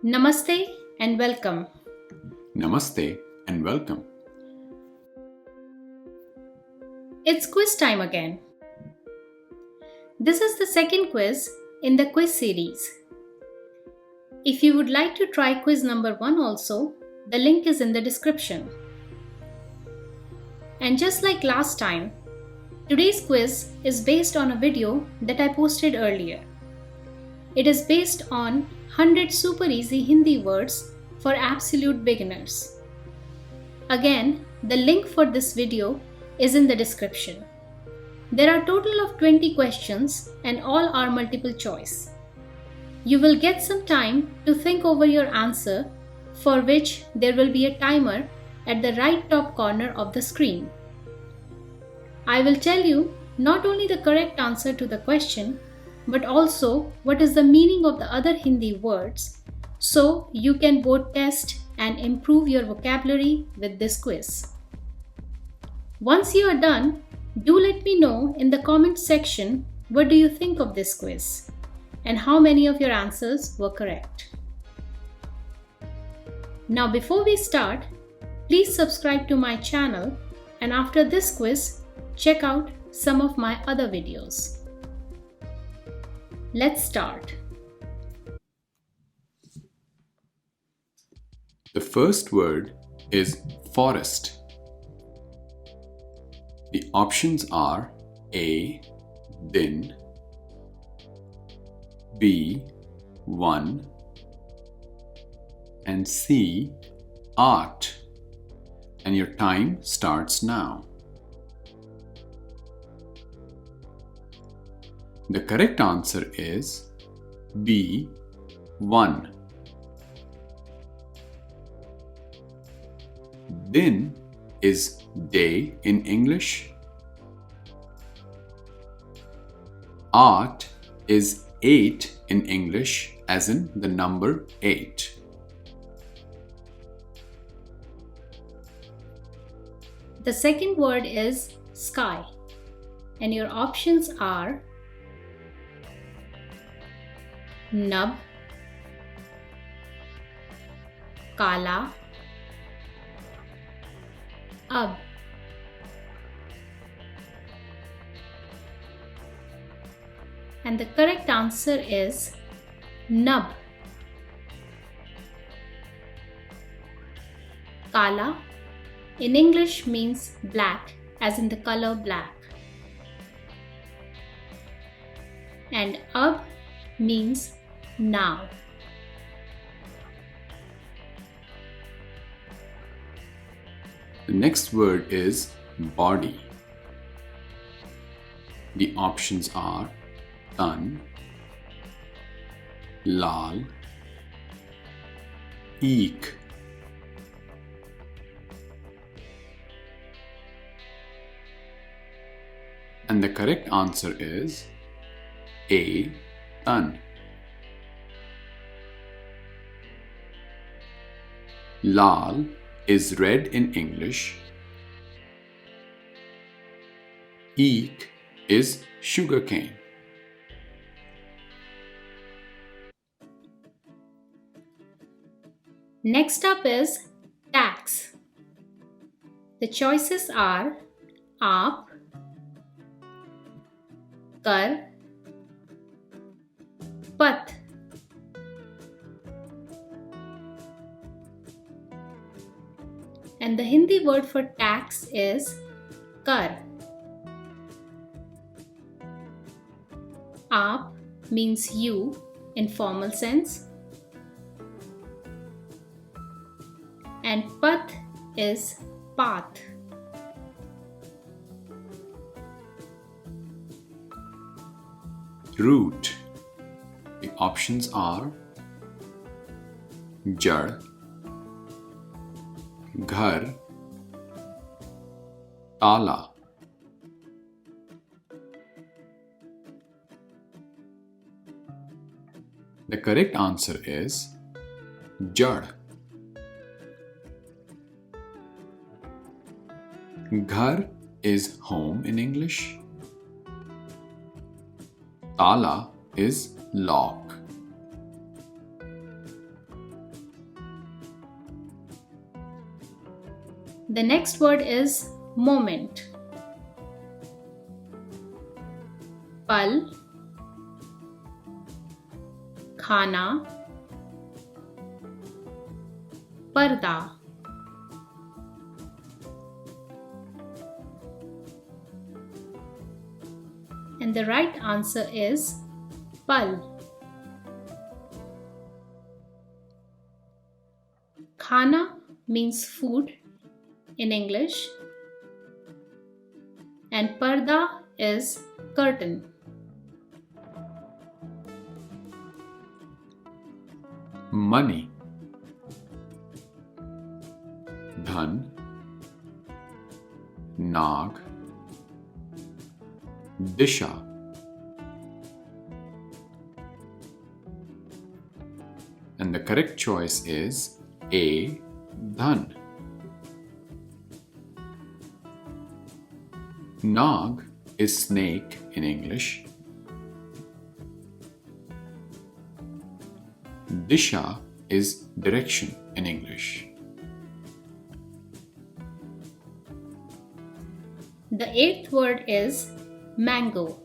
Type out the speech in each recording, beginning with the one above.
Namaste and welcome. Namaste and welcome. It's quiz time again. This is the second quiz in the quiz series. If you would like to try quiz number 1 also, the link is in the description. And just like last time, today's quiz is based on a video that I posted earlier. It is based on 100 super easy Hindi words for absolute beginners. Again, the link for this video is in the description. There are a total of 20 questions and all are multiple choice. You will get some time to think over your answer, for which there will be a timer at the right top corner of the screen. I will tell you not only the correct answer to the question, but also what is the meaning of the other Hindi words, so you can both test and improve your vocabulary with this quiz. Once you are done, do let me know in the comment section what do you think of this quiz and how many of your answers were correct. Now before we start, please subscribe to my channel, and after this quiz, check out some of my other videos. Let's start. The first word is forest. The options are A. Din, B. One, and C. Art. And your time starts now. The correct answer is B. One. Din is day in English. Art is 8 in English, as in the number 8. The second word is sky, and your options are nab, kala, ab. And the correct answer is nab. Kala in English means black, as in the color black. And ab means now. The next word is body. The options are tan, lal, eek. And the correct answer is A. Tan. Lal is red in English. Eek is sugarcane. Next up is tax. The choices are aap, kar, pat. And the Hindi word for tax is kar. Aap means you in formal sense, and pat is path. Root. The options are jad, ghar, tala. The correct answer is jad. Ghar is home in English. Tala is lock. The next word is moment. Pal, khana, parda. And the right answer is pal. Khana means food in English, and parda is curtain. Money. Dhan, Nag, Disha. And the correct choice is A. Dhan. Nag is snake in English. Disha is direction in English. The eighth word is mango.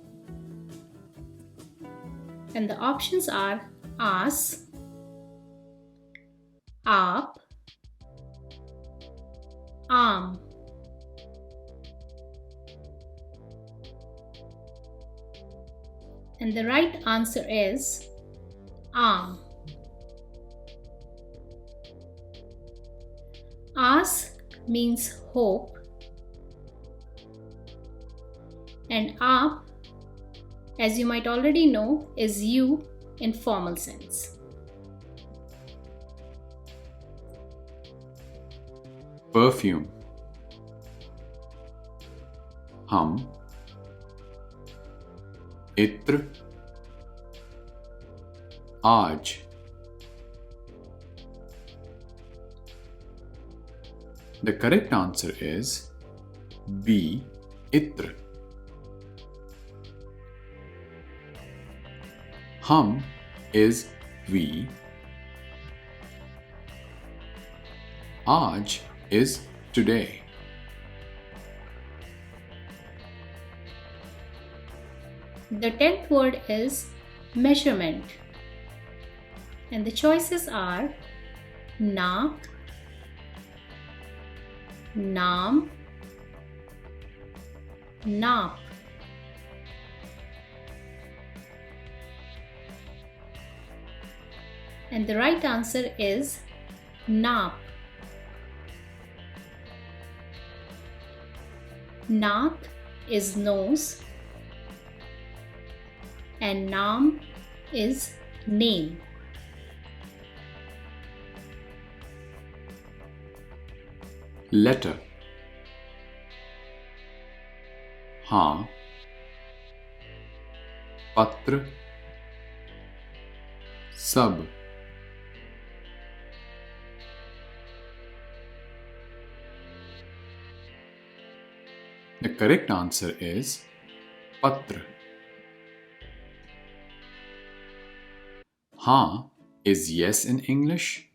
And the options are aas, aap, aam. And the right answer is aam. Aas means hope, and aap, as you might already know, is you in formal sense. Perfume. Hum, Itr, Aaj. The correct answer is B. Itr. Hum is we. Aaj is today. The 10th word is measurement. And the choices are naak, naam, naap. And the right answer is naap. Naak is nose, and naam is name. Letter. Ha, Patra, Sab. The correct answer is Patra. Ha is yes in English.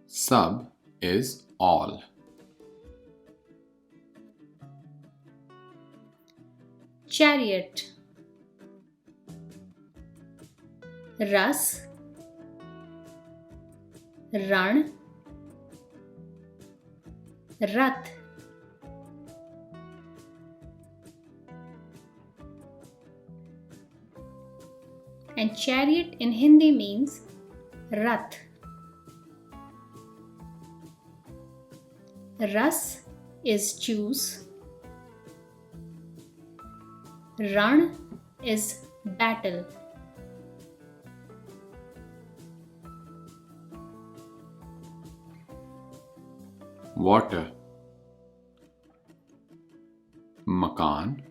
Sab is all. Chariot. Ras, Ran, Rath. And chariot in Hindi means Rath. Ras is choose. Ran is battle. Water. Makan,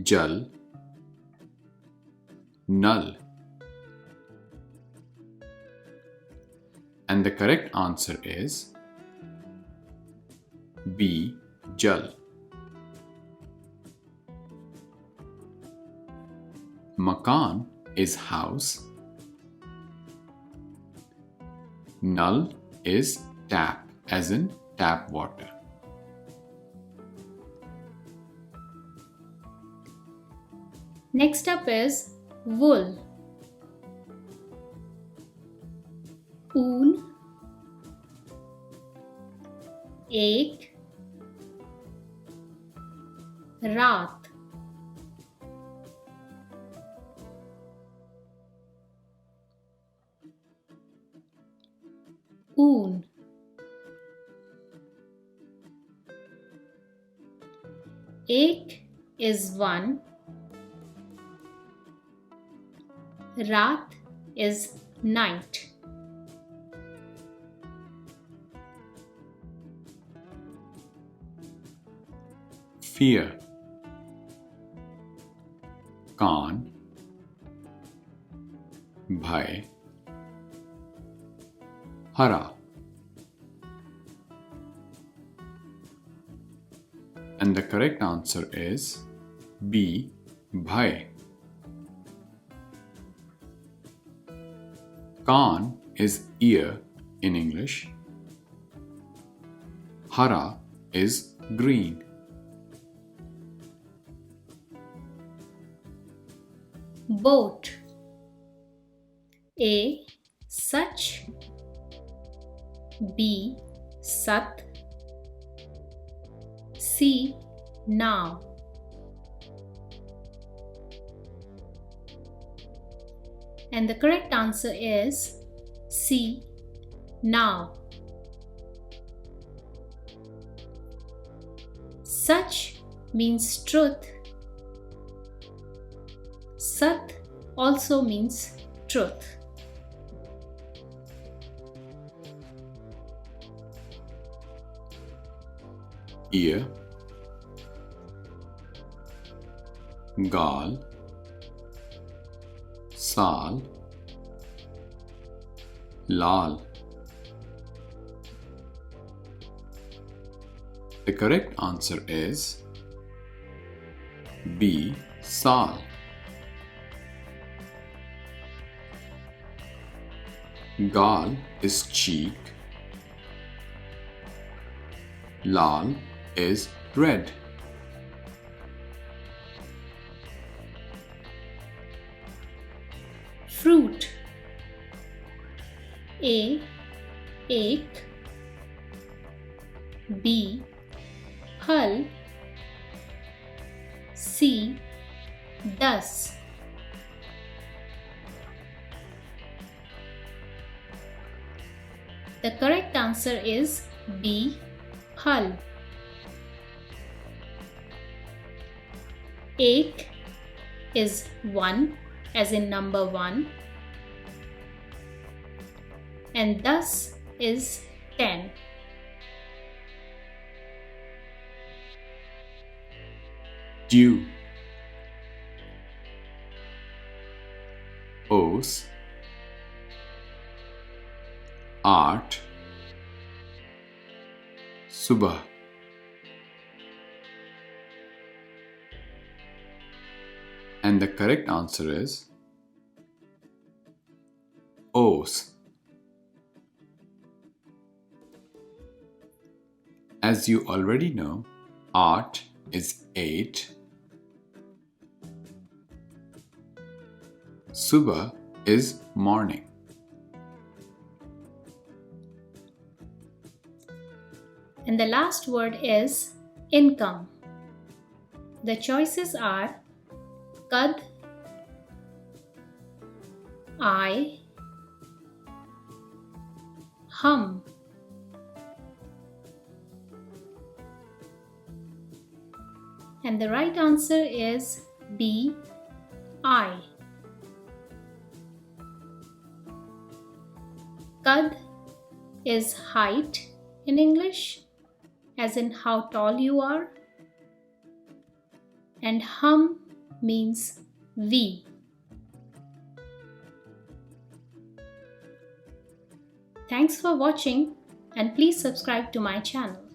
Jal, Nal. And the correct answer is B. Jal. Makan is house. Nal is tap as in tap water. Next up is wool. ऊन, एक, रात. ऊन, एक is one, रात is night. Fear. कान, भय, हरा. And the correct answer is B. Bhai. Kaan is ear in English. Hara is green. Boat. A. Such. B. Sat. C. Now. And the correct answer is C. Now. Such means truth. Sat also means truth. Ear, gaal, saal, lal. The correct answer is B. Saal. Gaal is cheek. Lal is red. Fruit. A. Ek. B. Phal. C. 10. The correct answer is B. Phal. Ek is 1 as in number 1 and 10 is 10. Dew. Os. Art. Subah. And the correct answer is Os. As you already know, art is 8. Subah is morning. And the last word is income. The choices are Kad, I, Hum. And the right answer is B. I. Kad is height in English, as in how tall you are. And hum means we. Thanks for watching and please subscribe to my channel.